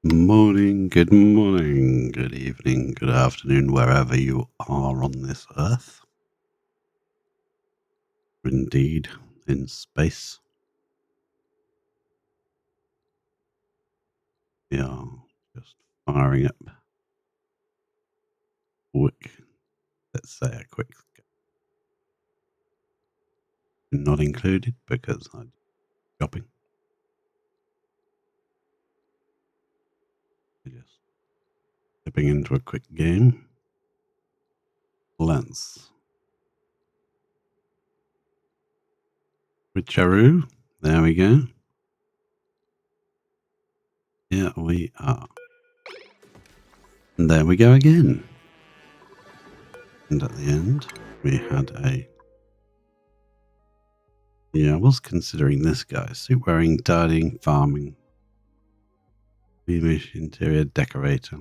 Morning, good evening, good afternoon, wherever you are on this earth. Indeed, in space. We are just firing up quick, let's say a quick, not included because I'm shopping. Just dipping into a quick game. Let's Witcheroo. There we go. Here we are. And there we go again. And at the end, we had I was considering this guy. Suit wearing, tidying, farming, beamish interior decorator.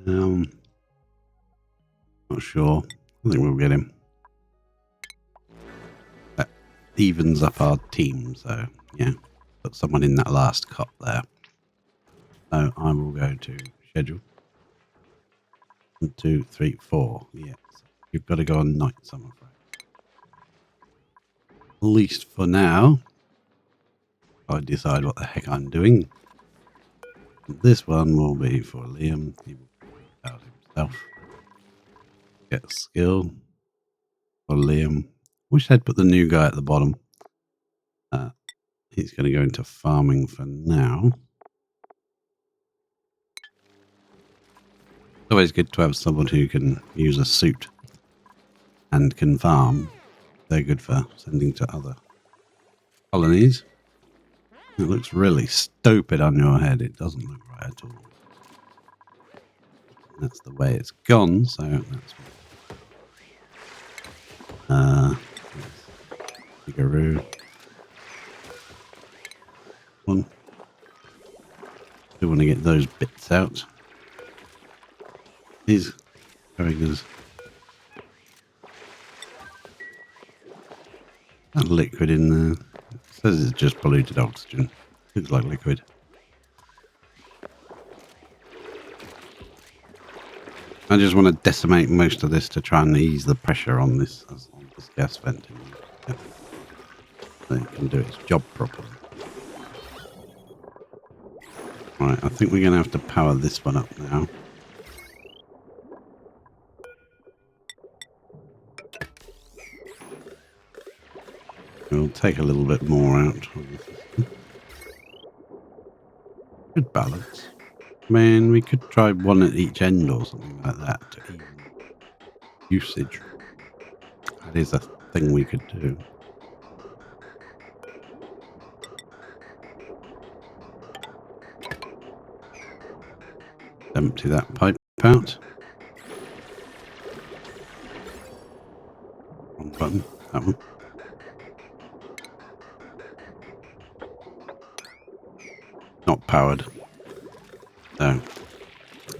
Not sure. I think we'll get him. That evens up our team, so yeah. Put someone in that last cop there. So I will go to schedule. 1, 2, 3, 4. Yes. You've got to go on nights, I'm afraid. At least for now. I decide what the heck I'm doing. This one will be for Liam. He will out himself. Get skill for Liam. Wish they'd put the new guy at the bottom. He's going to go into farming for now. It's always good to have someone who can use a suit and can farm. They're good for sending to other colonies. It looks really stupid on your head. It doesn't look right at all. That's the way it's gone, so that's Bigaroo. One. Do want to get those bits out. He's very good. That liquid in there. It says it's just polluted oxygen. Looks like liquid. I just want to decimate most of this to try and ease the pressure on this gas vent. So it can do its job properly. Right, I think we're going to have to power this one up now. We'll take a little bit more out. Good balance. Man, we could try one at each end or something like that to even usage. That is a thing we could do. Empty that pipe out. Wrong button. That one. Not powered. So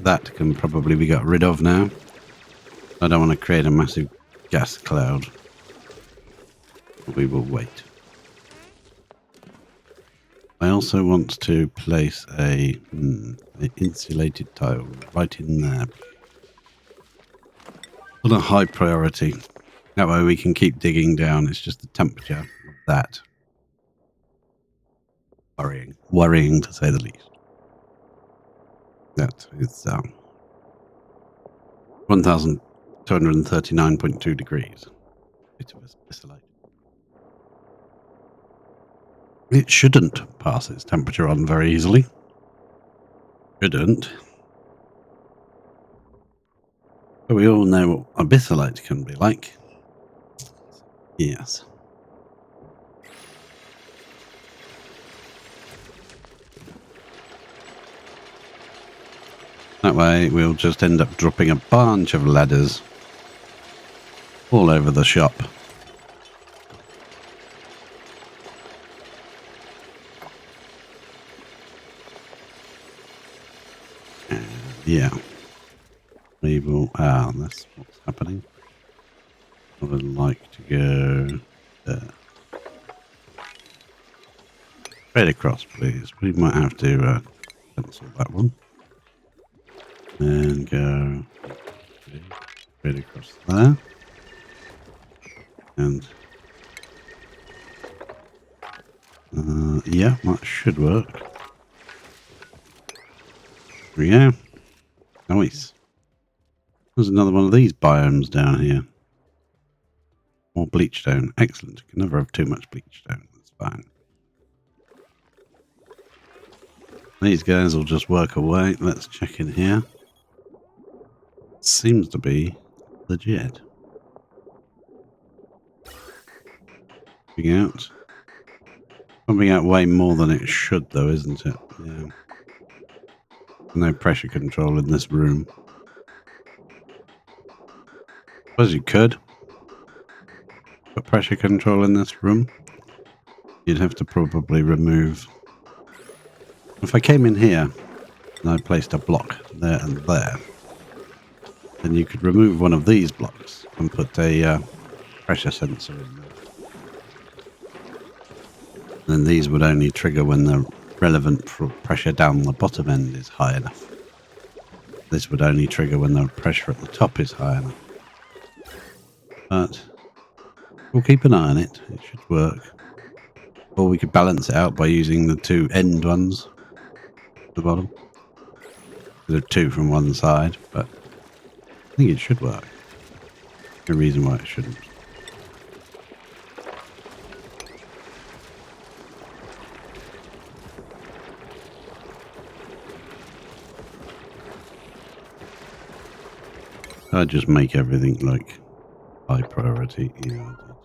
that can probably be got rid of now. I don't want to create a massive gas cloud. We will wait. I also want to place a insulated tile right in there. On a high priority. That way we can keep digging down. It's just the temperature of that. Worrying to say the least. That is 1,239.2 degrees. Bit of a distillate. It shouldn't pass its temperature on very easily. Shouldn't. But we all know what abyssalite can be like. Yes. That way we'll just end up dropping a bunch of ladders all over the shop. And yeah. We will... that's what's happening. I would like to go there. Straight across, please. We might have to cancel that one. And go straight across there. And yeah, that should work. There we go. Nice. There's another one of these biomes down here. More bleachstone. Excellent. You can never have too much bleachstone. That's fine. These guys will just work away. Let's check in here. Seems to be legit. Pumping out. Pumping out way more than it should, though, isn't it? Yeah. No pressure control in this room. Suppose you could put pressure control in this room. You'd have to probably remove. If I came in here and I placed a block there and there, then you could remove one of these blocks and put a pressure sensor in there. Then these would only trigger when the relevant pressure down the bottom end is high enough. This would only trigger when the pressure at the top is high enough. But we'll keep an eye on it. It should work. Or we could balance it out by using the two end ones at the bottom. There are two from one side, but I think it should work. No reason why it shouldn't. I just make everything like high priority. Yeah, I did.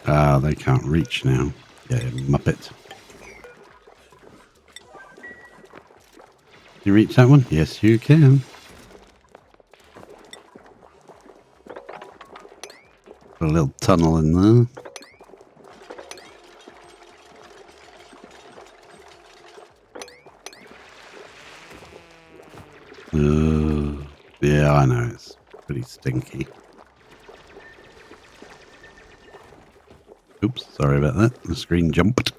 Ah, they can't reach now. Yeah, Muppet. You reach that one? Yes, you can. Got a little tunnel in there. Yeah, I know. It's pretty stinky. Oops, sorry about that. The screen jumped.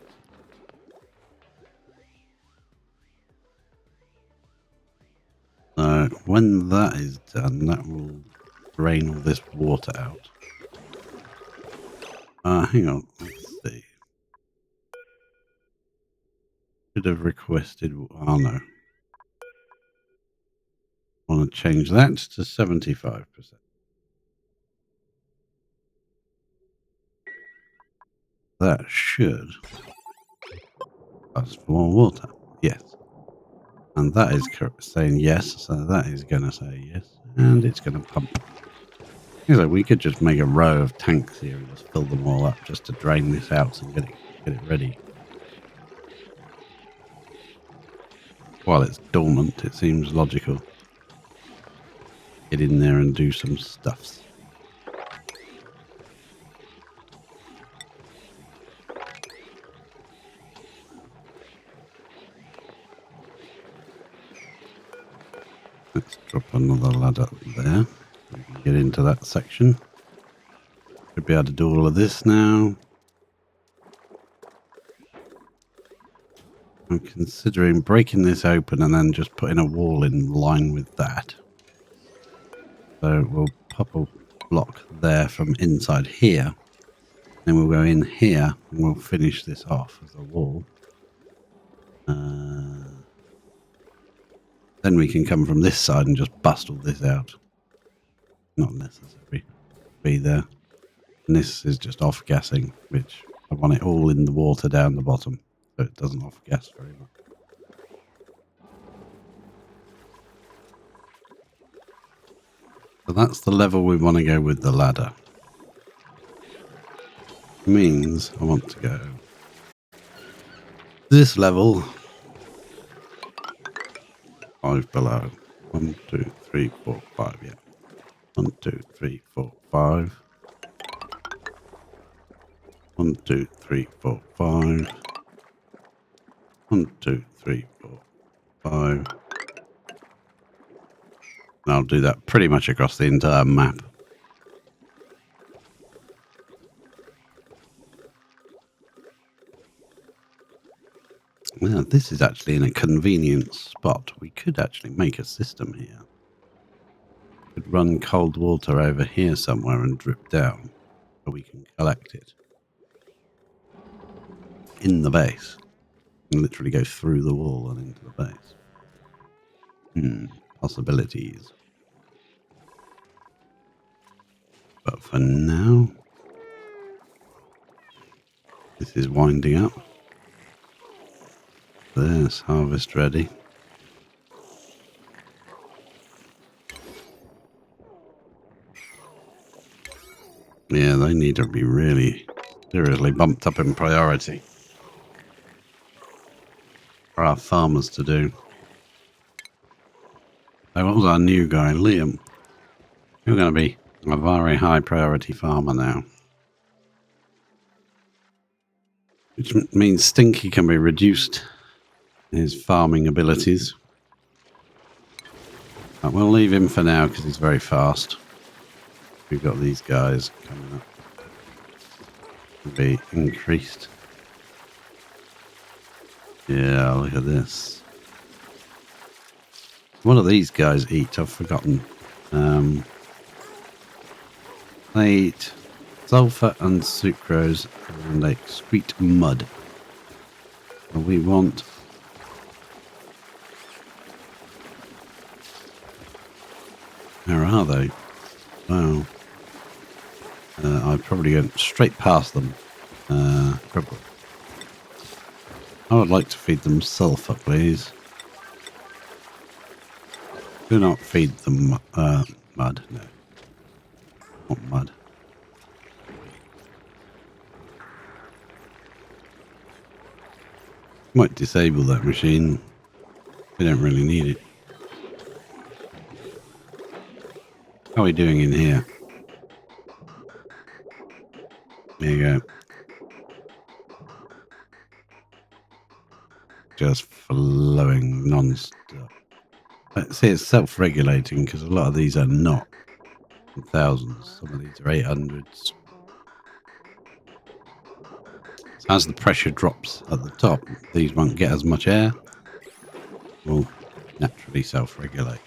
So when that is done, that will drain all this water out. Hang on. Let's see. Should have requested. Oh no. I want to change that to 75%. That should ask for more water. Yes. And that is saying yes. So that is going to say yes. And it's going to pump. So we could just make a row of tanks here and just fill them all up just to drain this out and get it ready. While it's dormant, it seems logical. Get in there and do some stuffs. Let's drop another ladder there. We can get into that section. Should be able to do all of this now. I'm considering breaking this open and then just putting a wall in line with that. So we'll pop a block there from inside here. Then we'll go in here and we'll finish this off as a wall. Then we can come from this side and just bust all this out. Not necessary. Be there. And this is just off-gassing, which I want it all in the water down the bottom, so it doesn't off-gas very much. So that's the level we want to go with the ladder. Means I want to go this level, 5 below. 1, 2, 3, 4, 5, yeah. 1, 2, 3, 4, 5. 1, 2, 3, 4, 5. 1, 2, 3, 4, 5. And I'll do that pretty much across the entire map. Well, this is actually in a convenient spot. We could actually make a system here. Could run cold water over here somewhere and drip down, so we can collect it in the base and literally go through the wall and into the base. Possibilities. But for now, this is winding up. There's harvest ready. Yeah, they need to be really seriously bumped up in priority for our farmers to do. So what was our new guy, Liam? You're going to be a very high priority farmer now. Which means Stinky can be reduced in his farming abilities. But we'll leave him for now because he's very fast. We've got these guys coming up to be increased. Yeah, look at this. What do these guys eat? I've forgotten. They eat sulfur and sucrose and they excrete mud. So we want where are they? Wow. I probably went straight past them. Probably. I would like to feed them sulfur, please. Do not feed them mud. No. Not mud. Might disable that machine. We don't really need it. How are we doing in here? There you go. Just flowing non-stop. See, it's self-regulating because a lot of these are not thousands. Some of these are 800s. So as the pressure drops at the top, these won't get as much air. Will naturally self-regulate.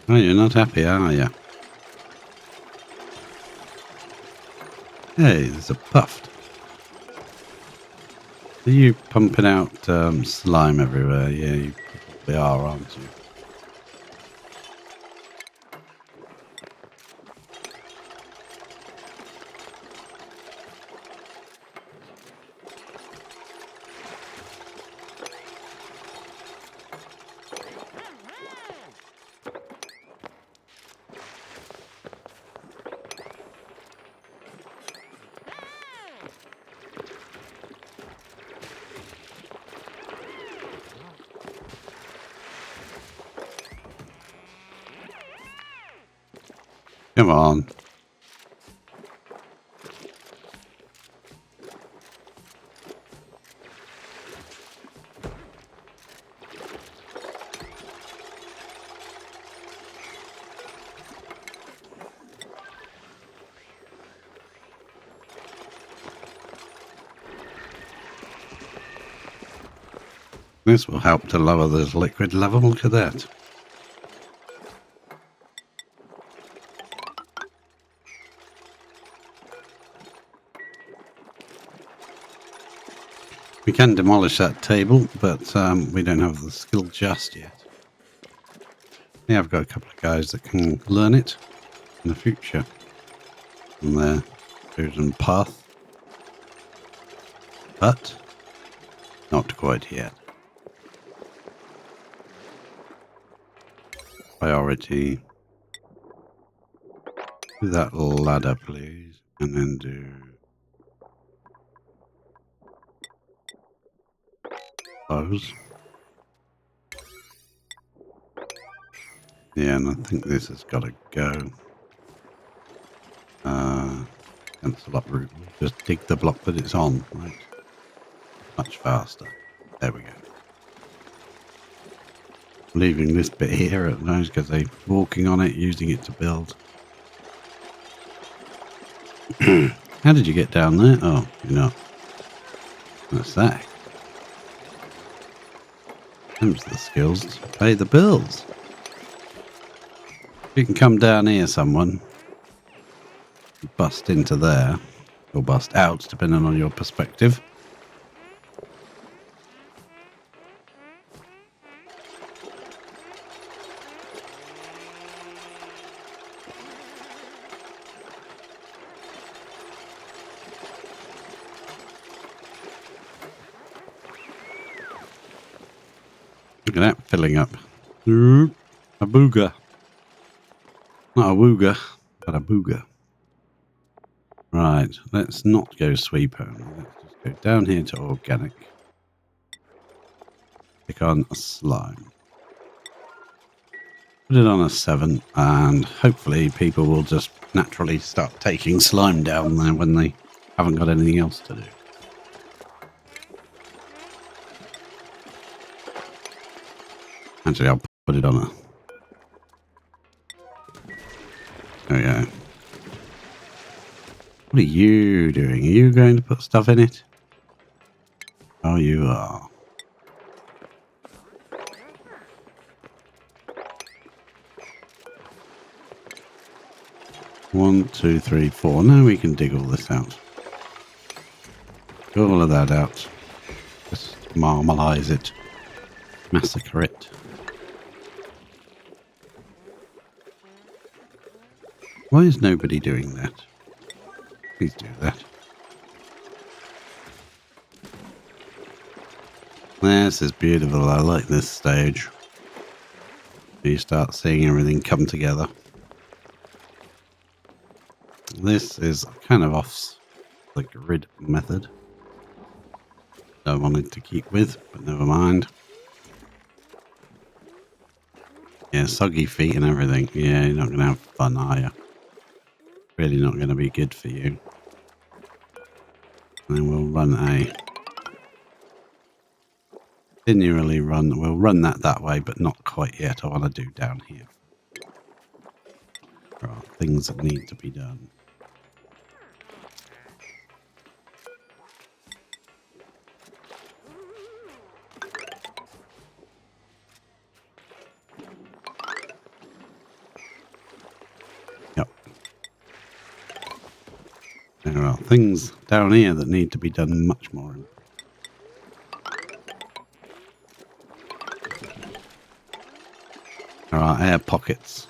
Oh, you're not happy, are you? Hey, there's a puffed. Are you pumping out slime everywhere? Yeah, you probably are, aren't you? Come on. This will help to lower the liquid level. Look at that. We can demolish that table, but we don't have the skill just yet. Yeah, I've got a couple of guys that can learn it in the future. On their chosen path. But not quite yet. Priority. Do that ladder, please. And then do those. Yeah, and I think this has got to go. cancel uproot. We'll just dig the block that it's on. Right. Much faster. There we go. Leaving this bit here at those because they're walking on it, using it to build. How did you get down there? Oh, you're not. What's that? Them's the skills to pay the bills. You can come down here, someone. Bust into there. Or bust out, depending on your perspective. Look at that filling up. A booger. Not a wooger, but a booger. Right, let's not go sweep only. Let's just go down here to organic. Click on slime. Put it on a 7, and hopefully people will just naturally start taking slime down there when they haven't got anything else to do. Actually, I'll put it on a... There we go. What are you doing? Are you going to put stuff in it? Oh, you are. One, two, three, four. Now we can dig all this out. All of that out. Just marmalize it. Massacre it. Why is nobody doing that? Please do that. This is beautiful. I like this stage. You start seeing everything come together. This is kind of off the grid method. I wanted to keep with, but never mind. Yeah, soggy feet and everything. Yeah, you're not going to have fun, are you? Really not going to be good for you. And then we'll run a... Continually run. We'll run that way, but not quite yet. I want to do down here. There are things that need to be done. Yep. There are things down here that need to be done much more. There are air pockets.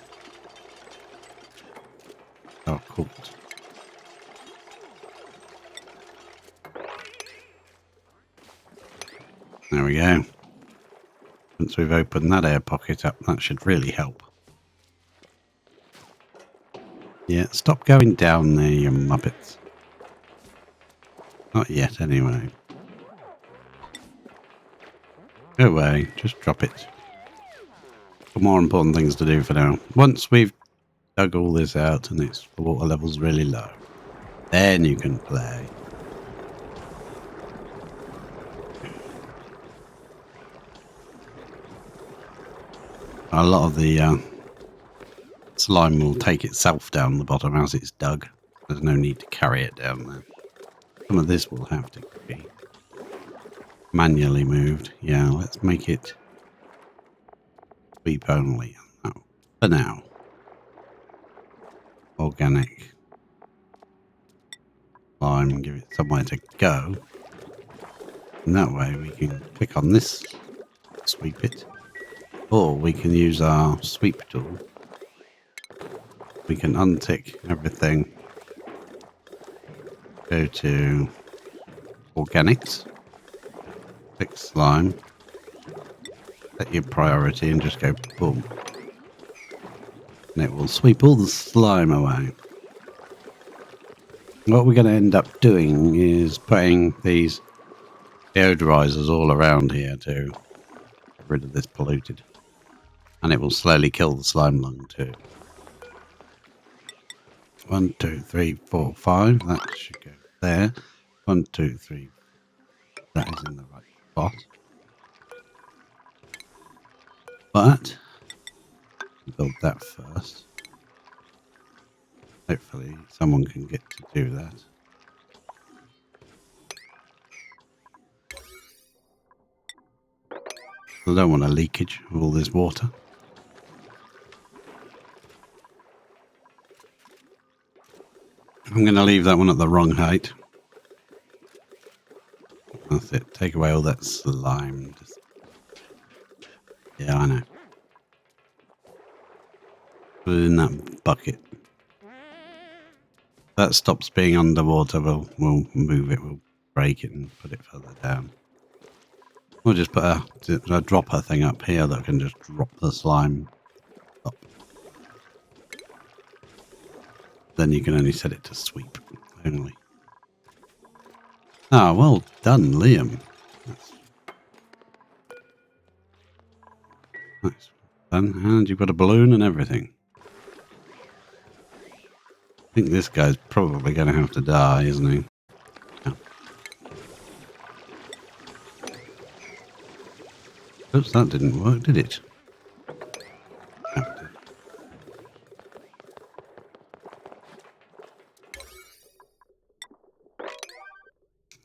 Oh, cool. There we go. Once we've opened that air pocket up, that should really help. Yeah, stop going down there, you muppets. Not yet, anyway. Go away, just drop it. Got more important things to do for now. Once we've dug all this out and its water level's really low, then you can play. A lot of the slime will take itself down the bottom as it's dug. There's no need to carry it down there. Some of this will have to be manually moved. Yeah, let's make it sweep only. Oh, for now. Organic slime and give it somewhere to go. And that way we can click on this, sweep it. Or we can use our sweep tool. We can untick everything. Go to organics. Click slime. Set your priority and just go boom. And it will sweep all the slime away. What we're going to end up doing is putting these deodorizers all around here to get rid of this polluted. And it will slowly kill the slime lung too. 1, 2, 3, 4, 5. That should go there. 1, 2, 3. That is in the right spot. But build that first. Hopefully someone can get to do that. I don't want a leakage of all this water. I'm going to leave that one at the wrong height. That's it. Take away all that slime. Yeah, I know. Put it in that bucket. That stops being underwater. We'll move it. We'll break it and put it further down. We'll just put a dropper thing up here that can just drop the slime up. Then you can only set it to sweep only. Ah, well done, Liam. Nice. Done. And you've got a balloon and everything. I think this guy's probably going to have to die, isn't he? Yeah. Oops, that didn't work, did it? No, it didn't.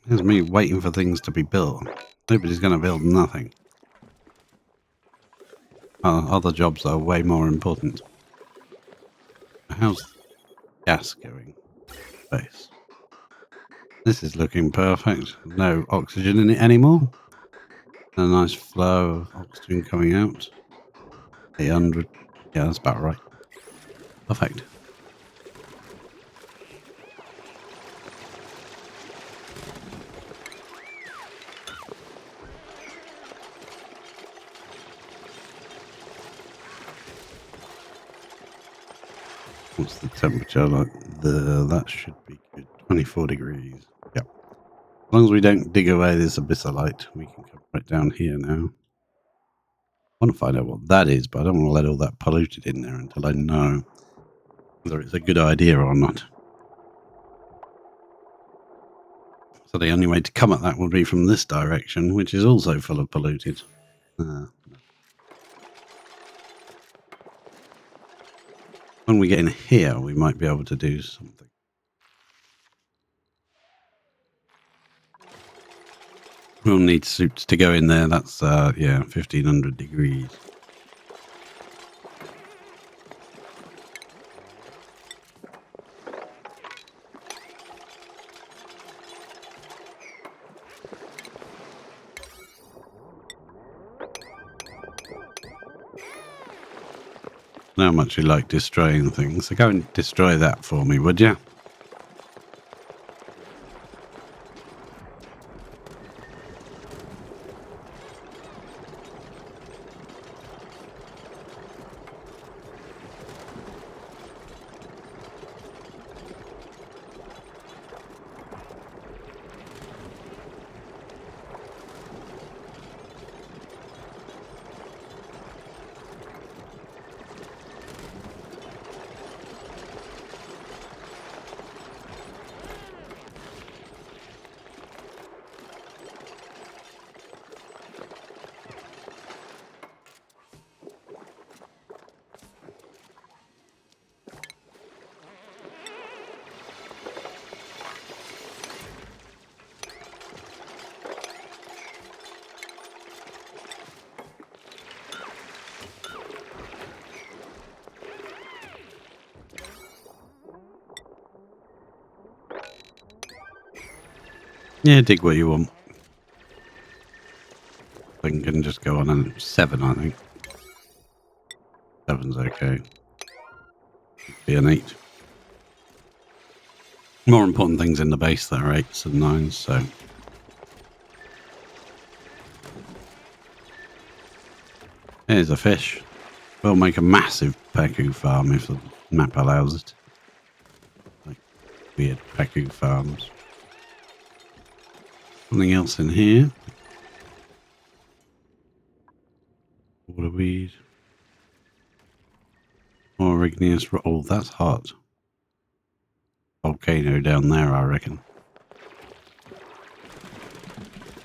There's me waiting for things to be built. Nobody's going to build nothing. Other jobs are way more important. How's gas going? Space. This is looking perfect. No oxygen in it anymore. A nice flow of oxygen coming out. 800. Yeah, that's about right. Perfect. What's the temperature like? That should be good. 24 degrees. Yep. As long as we don't dig away this abyssalite, we can come right down here now. I want to find out what that is, but I don't want to let all that polluted in there until I know whether it's a good idea or not. So the only way to come at that would be from this direction, which is also full of polluted. When we get in here, we might be able to do something. We'll need suits to go in there. That's, 1500 degrees. How much you like destroying things. So go and destroy that for me, would you? Yeah, dig what you want. I can just go on a 7, I think. 7's okay. Be an 8. More important things in the base that are 8s and 9s, so. Here's a fish. We'll make a massive pacu farm if the map allows it. Like weird pacu farms. Something else in here. Waterweed. More igneous. Oh, that's hot. volcano down there, I reckon.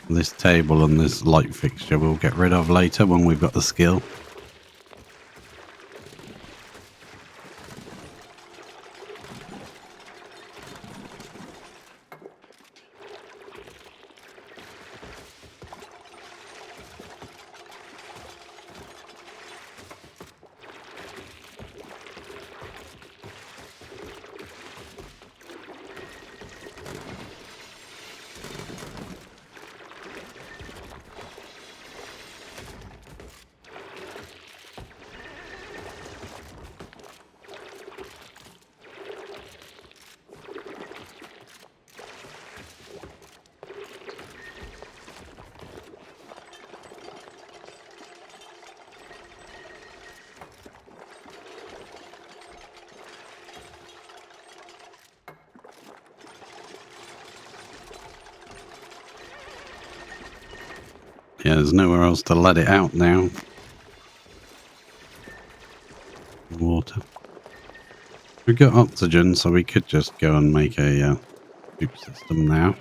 This table and this light fixture we'll get rid of later when we've got the skill. Yeah, there's nowhere else to let it out now. Water. We've got oxygen, so we could just go and make a soup system now.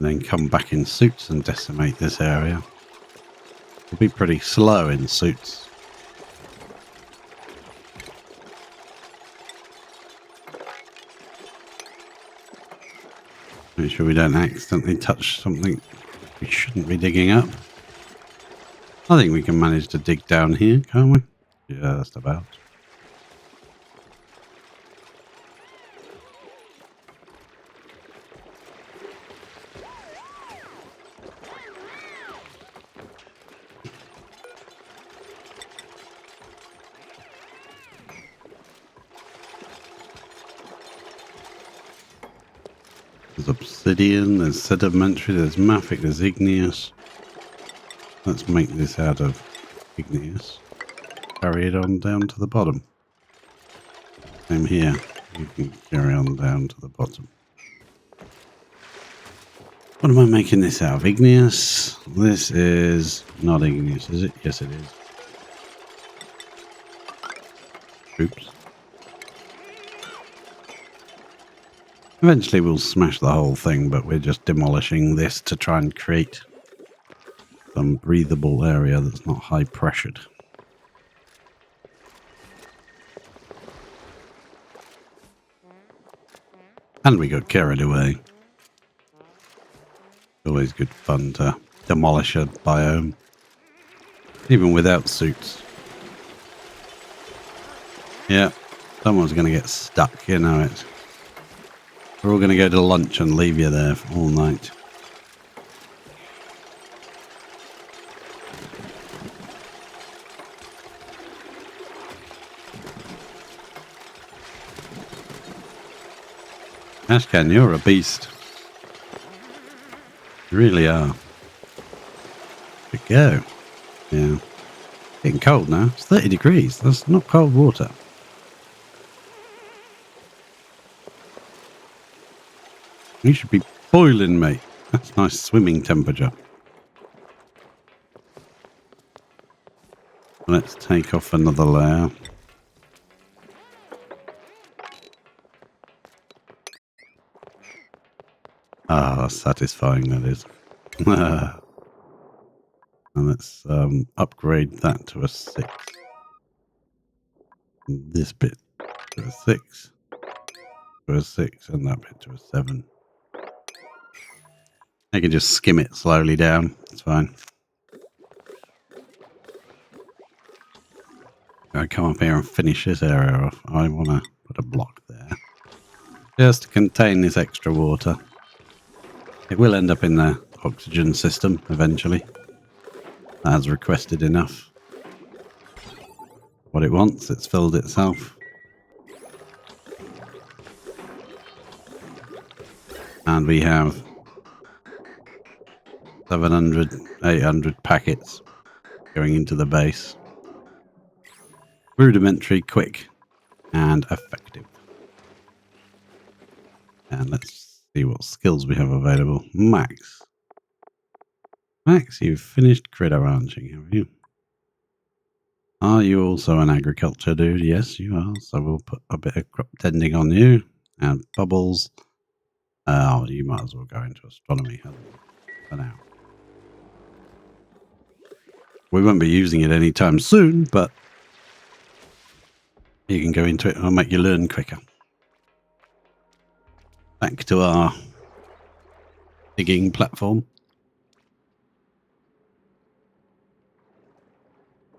And then come back in suits and decimate this area. We'll be pretty slow in suits. Make sure we don't accidentally touch something we shouldn't be digging up. I think we can manage to dig down here, can't we? Just about. There's obsidian, there's sedimentary, there's mafic, there's igneous. Let's make this out of igneous. Carry it on down to the bottom. Same here. You can carry on down to the bottom. What am I making this out of? Igneous? This is not igneous, is it? Yes, it is. Oops. Eventually we'll smash the whole thing, but we're just demolishing this to try and create some breathable area that's not high pressured. And we got carried away. Always good fun to demolish a biome, even without suits. Yeah, someone's going to get stuck, you know it. We're all going to go to lunch and leave you there for all night. Ashcan, you're a beast. You really are. Good go. Yeah. Getting cold now. It's 30 degrees. That's not cold water. You should be boiling, mate. That's nice swimming temperature. Let's take off another layer. Ah, satisfying that is. And let's upgrade that to a 6. And this bit to a 6. To a 6, and that bit to a 7. I can just skim it slowly down. It's fine. I come up here and finish this area off. I want to put a block there. Just to contain this extra water. It will end up in the oxygen system eventually. That has requested enough. What it wants, it's filled itself. And we have 700, 800 packets going into the base. Rudimentary, quick, and effective. And let's see what skills we have available. Max. Max, you've finished critter ranching, have you? Are you also an agriculture dude? Yes, you are. So we'll put a bit of crop tending on you. And bubbles. Oh, you might as well go into astronomy for now. We won't be using it anytime soon, but you can go into it and it'll make you learn quicker. Back to our digging platform.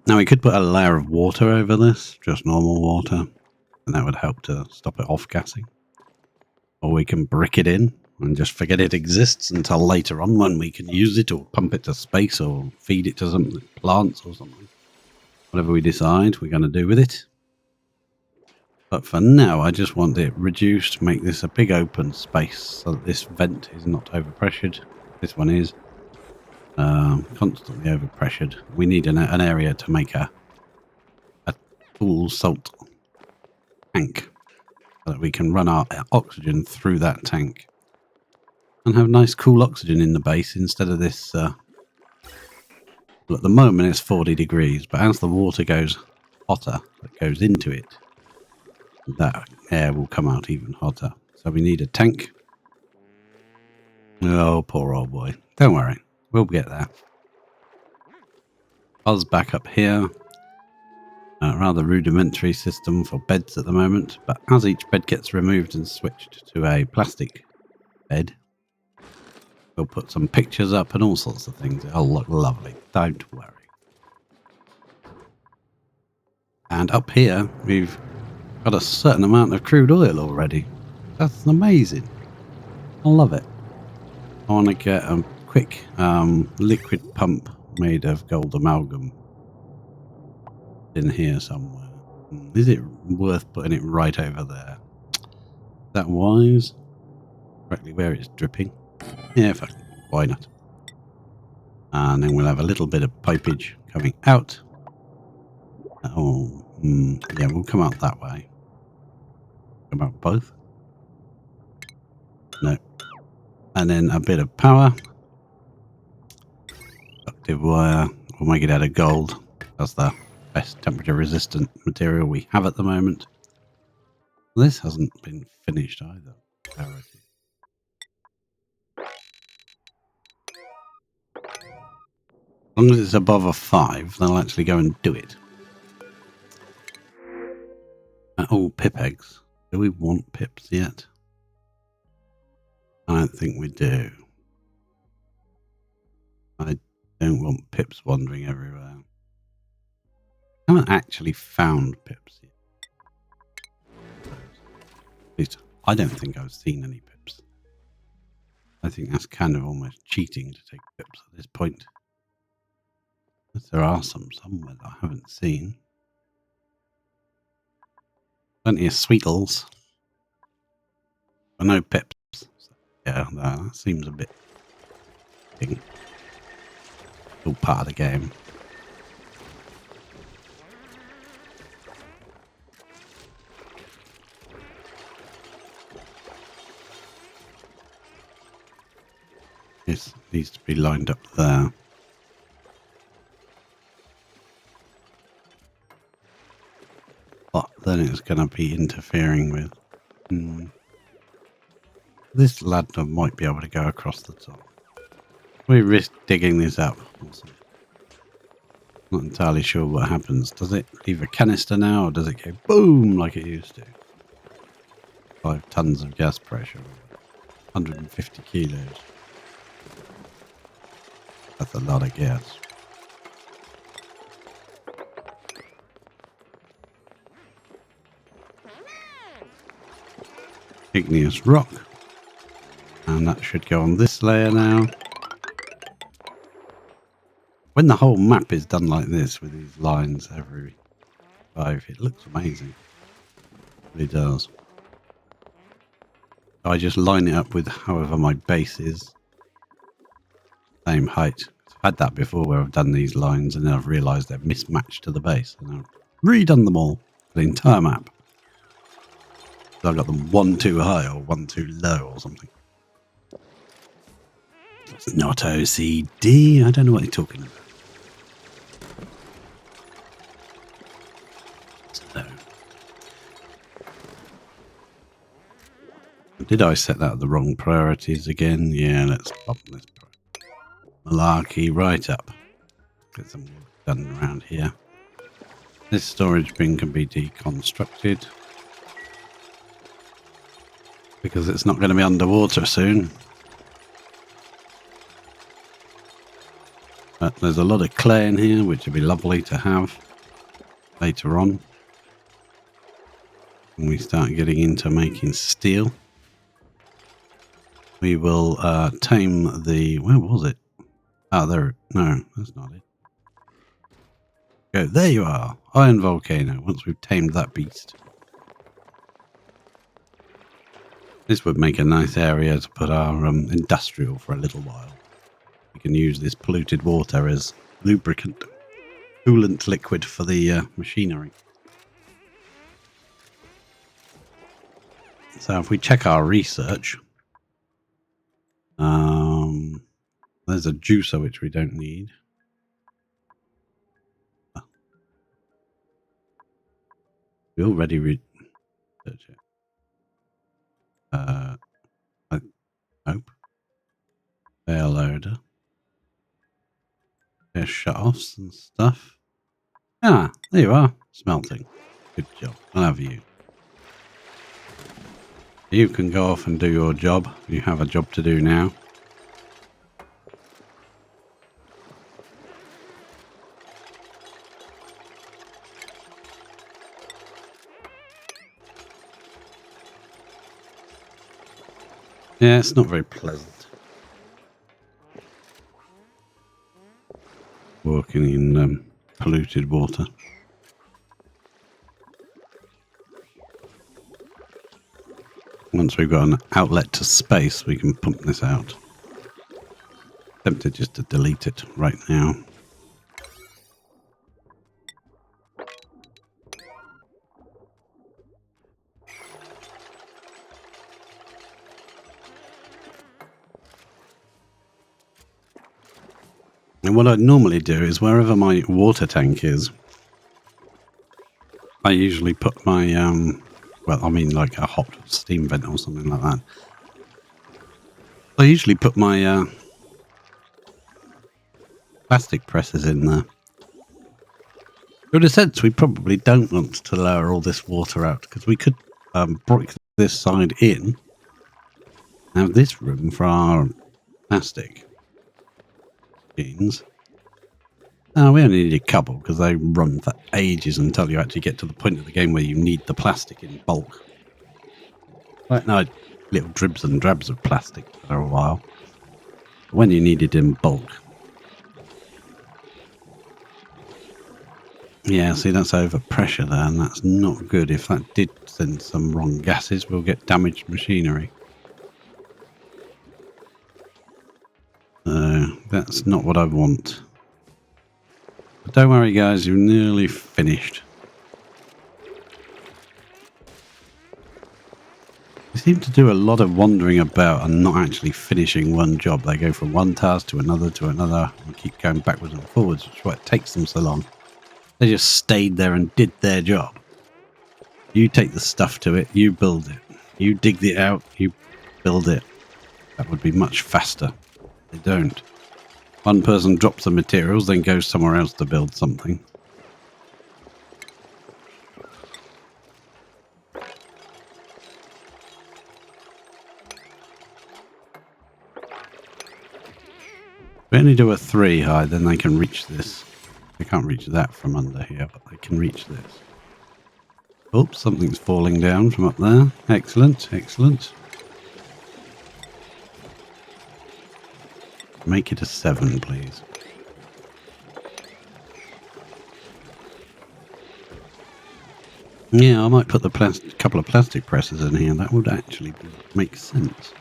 Now we could put a layer of water over this, just normal water, and that would help to stop it off gassing. Or we can brick it in and just forget it exists until later on when we can use it or pump it to space or feed it to something, plants or something. Whatever we decide we're going to do with it. But for now, I just want it reduced, make this a big open space so that this vent is not overpressured. This one is constantly overpressured. We need an area to make a full salt tank so that we can run our oxygen through that tank and have nice cool oxygen in the base instead of this. Well, at the moment it's 40 degrees, but as the water goes hotter, that goes into it, that air will come out even hotter. So we need a tank. Oh, poor old boy. Don't worry, we'll get there. Buzz back up here. Rather rudimentary system for beds at the moment, but as each bed gets removed and switched to a plastic bed, we'll put some pictures up and all sorts of things. It'll look lovely, don't worry. And up here, we've got a certain amount of crude oil already. That's amazing. I love it. I want to get a quick liquid pump made of gold amalgam in here somewhere. Is it worth putting it right over there? Is that wise? Correctly where it's dripping? Yeah, fuck. Why not? And then we'll have a little bit of pipage coming out. Oh, yeah, we'll come out that way. Come out both? No. And then a bit of power. Conductive wire. We'll make it out of gold. That's the best temperature resistant material we have at the moment. This hasn't been finished either. Clarity. As long as it's above a 5, they'll actually go and do it. Oh, pip eggs. Do we want pips yet? I don't think we do. I don't want pips wandering everywhere. I haven't actually found pips yet. At least, I don't think I've seen any pips. I think that's kind of almost cheating to take pips at this point. But there are some somewhere that I haven't seen. Plenty of sweetles. But no pips. So, yeah, that seems a bit... Still part of the game. This needs to be lined up there. But then it's going to be interfering with... This ladder might be able to go across the top. We risk digging this up. Not entirely sure what happens. Does it leave a canister now, or does it go boom like it used to? 5 tons of gas pressure. 150 kilos. That's a lot of gas. Igneous rock. And that should go on this layer now. When the whole map is done like this with these lines every 5, it looks amazing. It really does. I just line it up with however my base is. Same height. I've had that before where I've done these lines and then I've realised they're mismatched to the base. And I've redone them all for the entire map. So I've got them one too high or one too low or something. It's not OCD. I don't know what you're talking about. Did I set that at the wrong priorities again? Yeah, let's pop this malarkey right up. Get some work done around here. This storage bin can be deconstructed because it's not going to be underwater soon. But there's a lot of clay in here, which would be lovely to have later on when we start getting into making steel. We will tame the... Where was it? Ah, there. No, that's not it. Go. There you are. Iron volcano. Once we've tamed that beast. This would make a nice area to put our industrial for a little while. We can use this polluted water as lubricant, coolant liquid for the machinery. So if we check our research, there's a juicer which we don't need. We already researched it. I hope. Air loader. There's shut-offs and stuff. Ah, there you are. Smelting. Good job. I'll have you. You can go off and do your job. You have a job to do now. Yeah, it's not very pleasant. Working in polluted water. Once we've got an outlet to space, we can pump this out. Tempted just to delete it right now. And what I'd normally do is wherever my water tank is, I usually put my, well, I mean like a hot steam vent or something like that. I usually put my plastic presses in there. In a sense, we probably don't want to lower all this water out because we could break this side in, have this room for our plastic machines. We only need a couple because they run for ages until you actually get to the point of the game where you need the plastic in bulk. Right now, little dribs and drabs of plastic for a while. But when you need it in bulk. Yeah, see, that's over pressure there, and that's not good. If that did send some wrong gases, we'll get damaged machinery. That's not what I want. But don't worry, guys, you're nearly finished. They seem to do a lot of wandering about and not actually finishing one job. They go from one task to another and keep going backwards and forwards, which is why it takes them so long. They just stayed there and did their job. You take the stuff to it, you build it. You dig it out, you build it. That would be much faster. They don't. One person drops the materials, then goes somewhere else to build something. If we only do a 3 high, then they can reach this. They can't reach that from under here, but they can reach this. Oops, something's falling down from up there. Excellent, excellent. Make it a 7, please. Yeah, I might put the couple of plastic presses in here. That would actually make sense.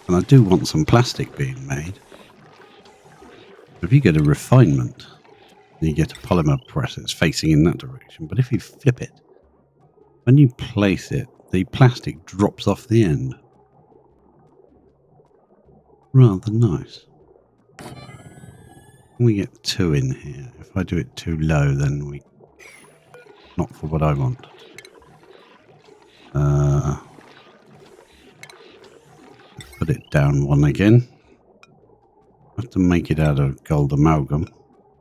And I do want some plastic being made. If you get a refinement, you get a polymer press, it's facing in that direction. But if you flip it, when you place it, the plastic drops off the end. Rather nice. We get 2 in here. If I do it too low, then not for what I want. Put it down one again. I have to make it out of gold amalgam.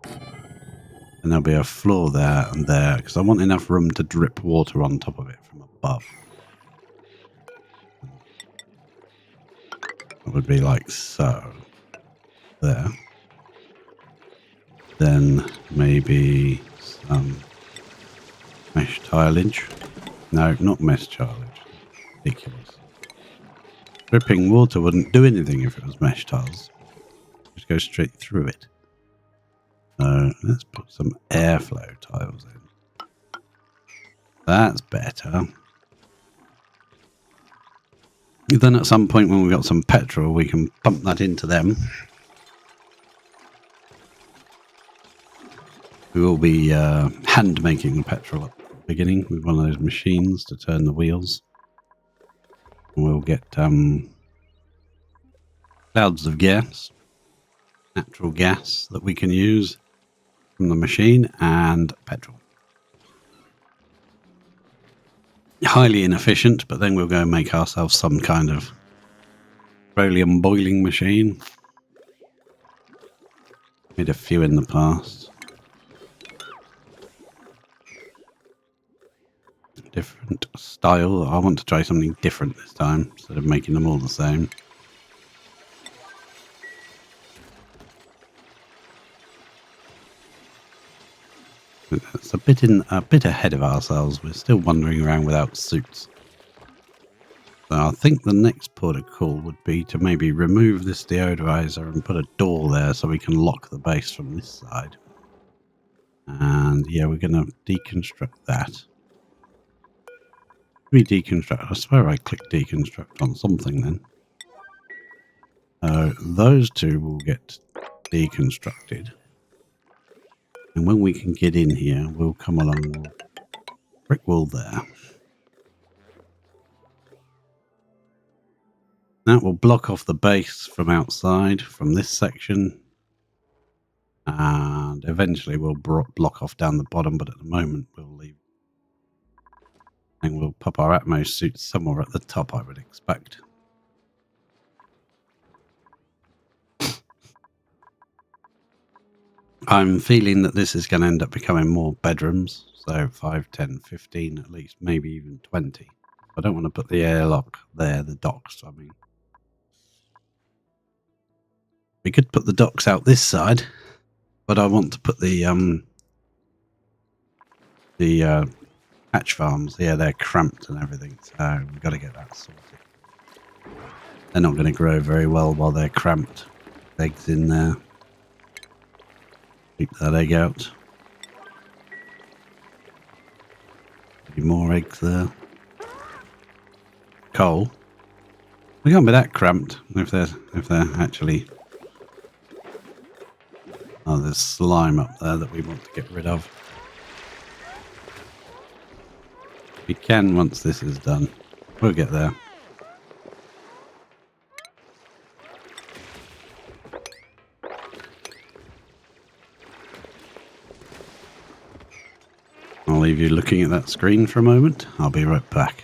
And there'll be a floor there and there, because I want enough room to drip water on top of it from above. It would be like so. There. Then maybe some mesh tileage. No, not mesh tileage. Ridiculous. Dripping water wouldn't do anything if it was mesh tiles. Just go straight through it. So let's put some airflow tiles in. That's better. Then at some point when we've got some petrol, we can pump that into them. We will be hand making the petrol at the beginning with one of those machines to turn the wheels. We'll get clouds of gas, natural gas that we can use from the machine, and petrol. Highly inefficient, but then we'll go and make ourselves some kind of petroleum boiling machine. Made a few in the past. Different style. I want to try something different this time instead of making them all the same. It's a bit ahead of ourselves. We're still wandering around without suits. So I think the next port of call would be to maybe remove this deodorizer and put a door there so we can lock the base from this side. And yeah, we're going to deconstruct that. We deconstruct. I swear I clicked deconstruct on something then. Those two will get deconstructed. And when we can get in here, we'll come along brick wall there. That will block off the base from outside, from this section. And eventually we'll block off down the bottom, but at the moment we'll leave. And we'll pop our Atmos suits somewhere at the top, I would expect. I'm feeling that this is going to end up becoming more bedrooms. So 5, 10, 15 at least, maybe even 20. I don't want to put the airlock there, the docks, I mean. We could put the docks out this side, but I want to put the hatch farms. Yeah, they're cramped and everything, so we've got to get that sorted. They're not going to grow very well while they're cramped. Eggs in there. Keep that egg out. Maybe more eggs there. Coal. They can't be that cramped if they're actually. Oh, there's slime up there that we want to get rid of. We can once this is done. We'll get there. I'll leave you looking at that screen for a moment. I'll be right back.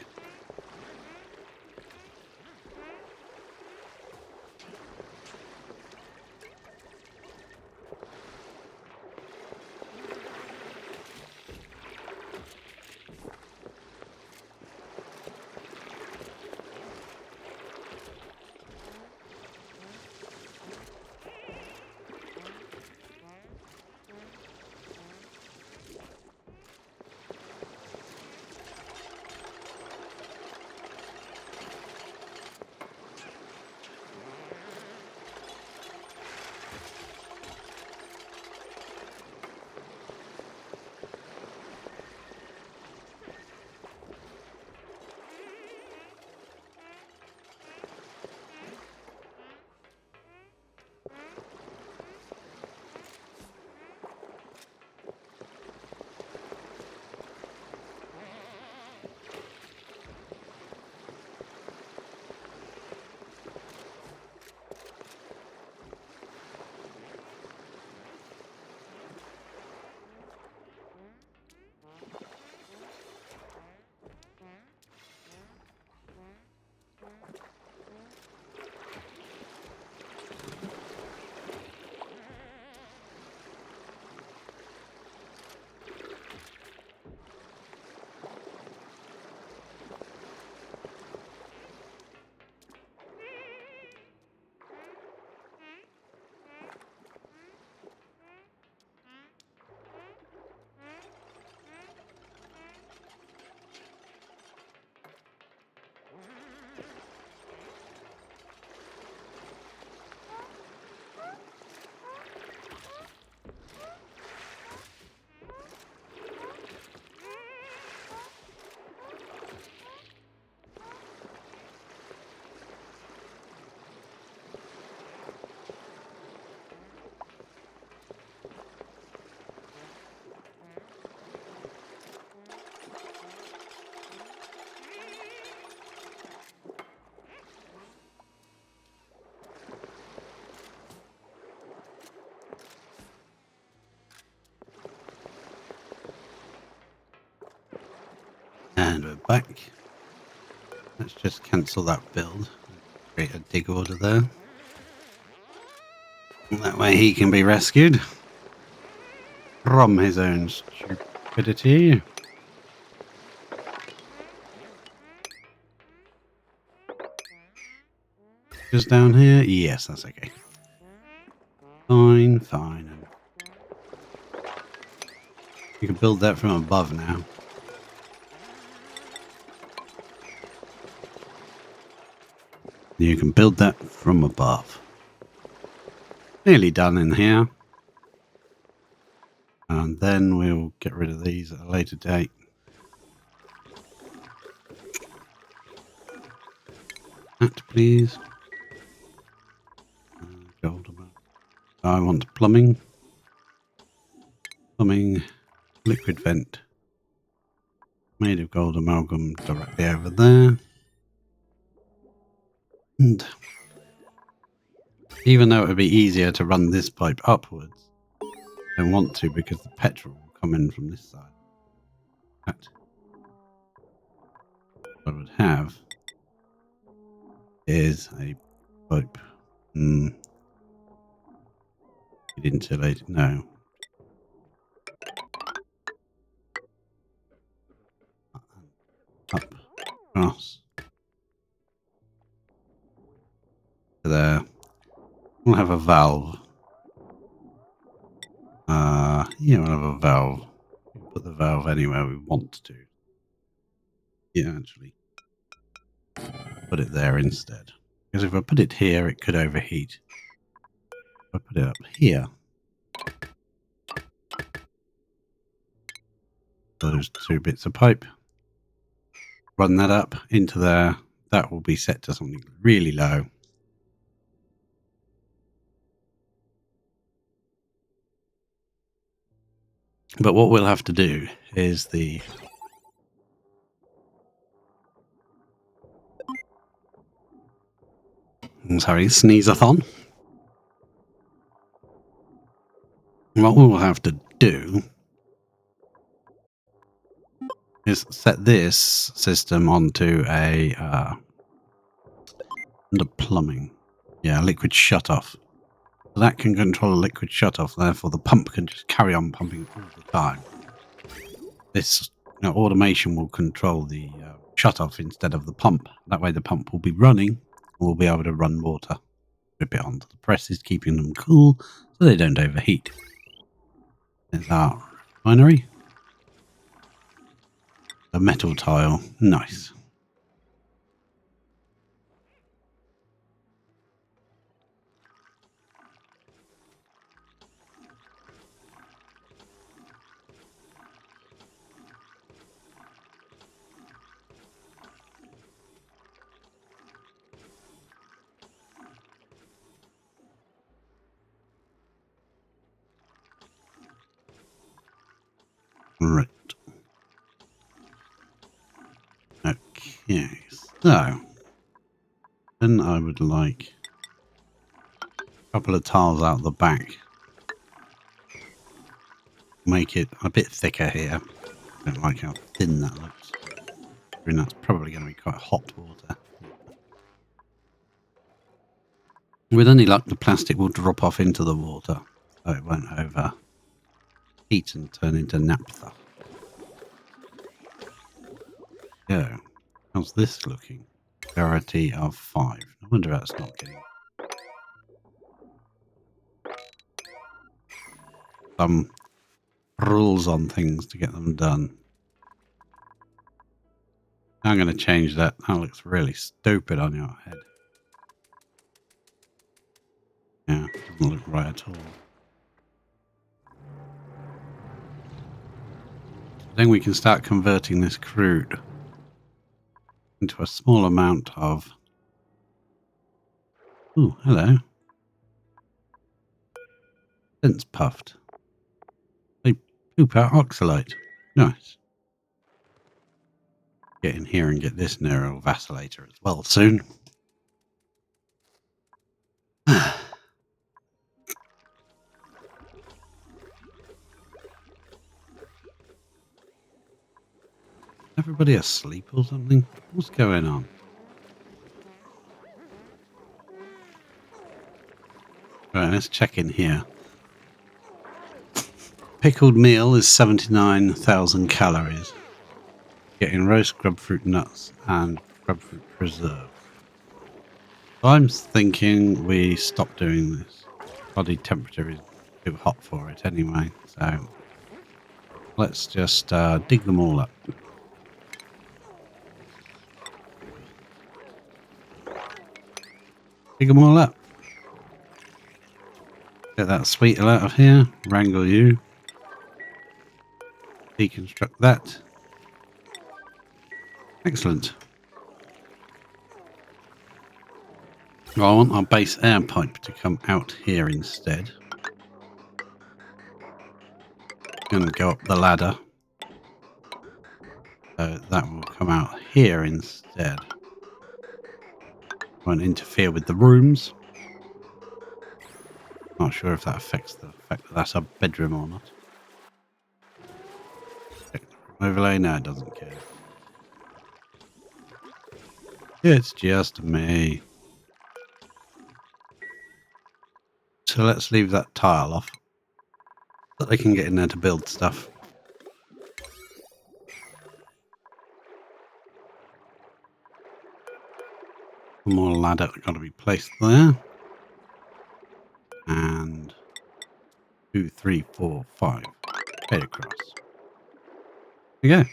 And we're back. Let's just cancel that build. Create a dig order there. That way he can be rescued from his own stupidity. Just down here? Yes, that's okay. Fine, fine. You can build that from above now. You can build that from above. Nearly done in here. And then we'll get rid of these at a later date. That, please. Gold. I want plumbing. Plumbing. Liquid vent. Made of gold amalgam directly over there. And even though it would be easier to run this pipe upwards, I don't want to because the petrol will come in from this side. That what I would have is a pipe. Insulated. No. Up. Across. There. We'll have a valve. Yeah, we'll have a valve. We'll put the valve anywhere we want to. Yeah, actually. Put it there instead. Because if I put it here, it could overheat. If I put it up here, those two bits of pipe, run that up into there, that will be set to something really low. But what we'll have to do is sneeze-a-thon. What we'll have to do is set this system onto a under plumbing. Yeah, liquid shut-off. So that can control a liquid shut-off, therefore the pump can just carry on pumping all the time. This automation will control the shut-off instead of the pump. That way the pump will be running and we'll be able to run water. Drip it onto the presses, keeping them cool so they don't overheat. There's our refinery. The metal tile. Nice. Right. Okay, so then I would like a couple of tiles out the back. Make it a bit thicker here. I don't like how thin that looks. And that's probably going to be quite hot water. With any luck, the plastic will drop off into the water, so it won't overheat and turn into naphtha. Yeah. How's this looking? Clarity of 5. I wonder if that's not getting some rules on things to get them done. I'm going to change that. That looks really stupid on your head. Yeah, doesn't look right at all. Then we can start converting this crude into a small amount of... Ooh, hello. Sense puffed. They poop out oxalate. Nice. Get in here and get this neural vacillator as well soon. Everybody asleep or something? What's going on? Right, let's check in here. Pickled meal is 79,000 calories. Getting roast grubfruit nuts and grubfruit preserve. I'm thinking we stop doing this. Body temperature is too hot for it anyway, so let's just dig them all up. Dig them all up. Get that sweetle out of here. Wrangle you. Deconstruct that. Excellent. Well, I want our base air pipe to come out here instead. Going to go up the ladder. So that will come out here instead. Won't interfere with the rooms. Not sure if that affects the fact that that's a bedroom or not. Overlay? No, it doesn't care. It's just me. So let's leave that tile off. So they can get in there to build stuff. One more ladder got to be placed there. And 2, 3, 4, 5. Straight across. There you go.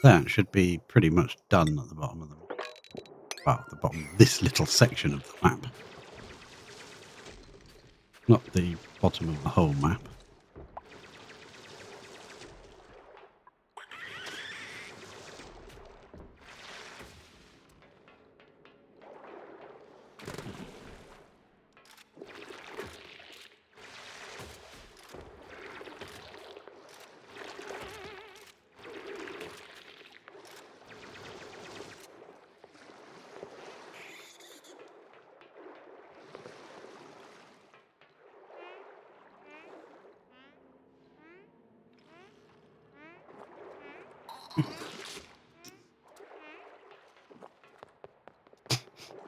That should be pretty much done at the bottom of the the bottom of this little section of the map. Not the bottom of the whole map.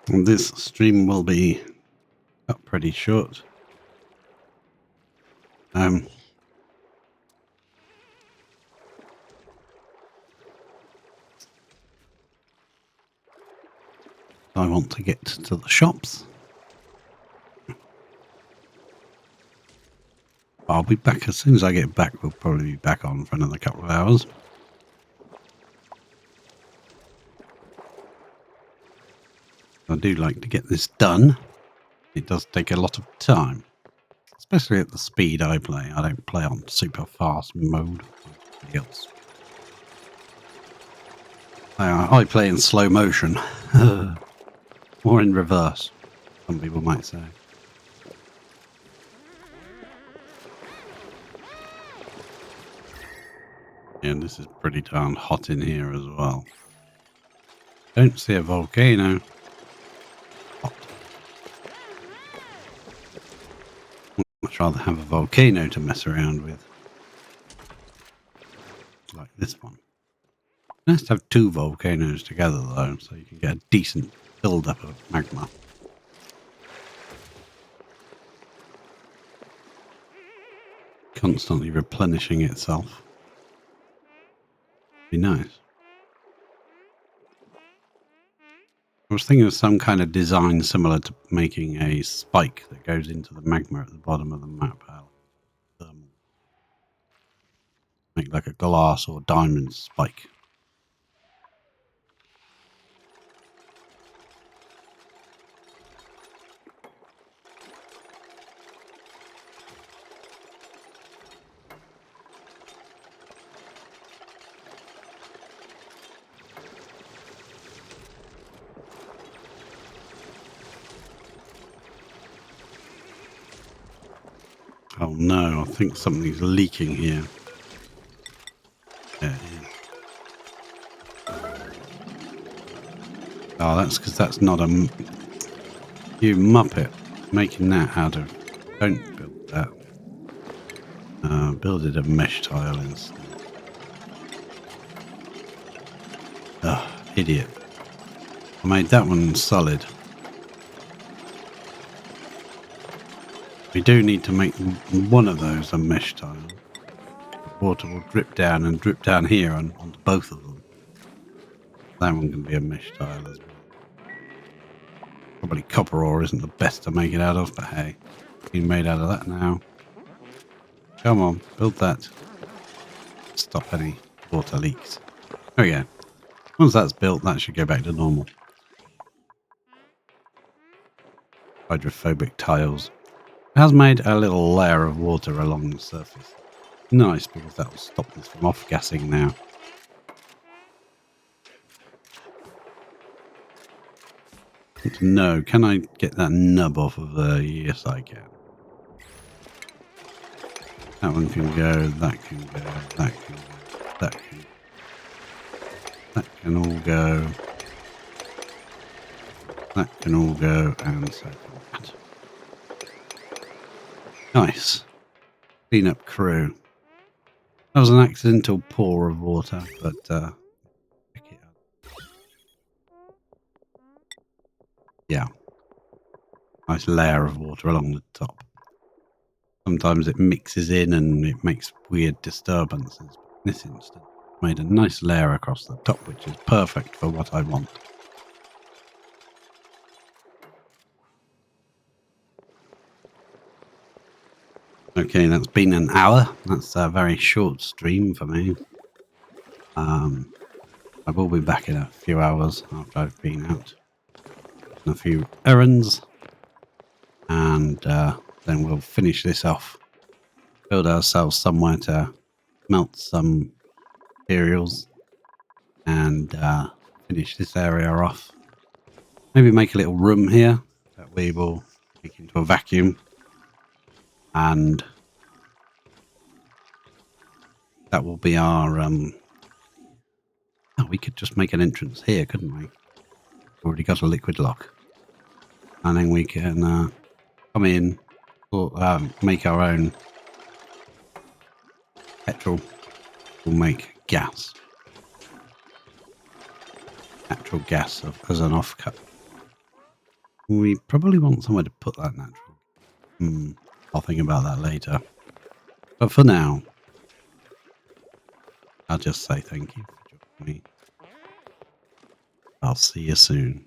And this stream will be up pretty short. I want to get to the shops. I'll be back as soon as I get back. We'll probably be back on for another couple of hours. I do like to get this done. It does take a lot of time, especially at the speed I play. I don't play on super fast mode. Else. I play in slow motion, or in reverse, some people might say. And this is pretty darn hot in here as well. Don't see a volcano. Hot. I'd much rather have a volcano to mess around with. Like this one. Nice to have two volcanoes together though, so you can get a decent build-up of magma. Constantly replenishing itself. Be nice. I was thinking of some kind of design similar to making a spike that goes into the magma at the bottom of the map. Make like a glass or diamond spike. Oh no, I think something's leaking here. Yeah, oh, that's because that's not a... You muppet. Making that out of... Don't build that. Build it a mesh tile instead. idiot. I made that one solid. We do need to make one of those a mesh tile. The water will drip down and drip down here onto both of them. That one can be a mesh tile as well. Probably copper ore isn't the best to make it out of, but hey, being made out of that now. Come on, build that. Stop any water leaks. Oh yeah, once that's built, that should go back to normal. Hydrophobic tiles. It has made a little layer of water along the surface. Nice, because that will stop this from off-gassing now. No, can I get that nub off of there? Yes, I can. That one can go, that can go, that can go, that can all go. That can all go, and so can that. Nice. Clean up crew. That was an accidental pour of water, but pick it up. Yeah. Nice layer of water along the top. Sometimes it mixes in and it makes weird disturbances. But in this instance, made a nice layer across the top, which is perfect for what I want. Okay, that's been an hour. That's a very short stream for me. I will be back in a few hours after I've been out on a few errands. And then we'll finish this off. Build ourselves somewhere to melt some materials and finish this area off. Maybe make a little room here that we will make into a vacuum. And that will be our... oh, we could just make an entrance here, couldn't we? Already got a liquid lock. And then we can come in, or make our own petrol. We'll make gas. Natural gas as an offcut. We probably want somewhere to put that natural. I'll think about that later. But for now, I'll just say thank you for joining me. I'll see you soon.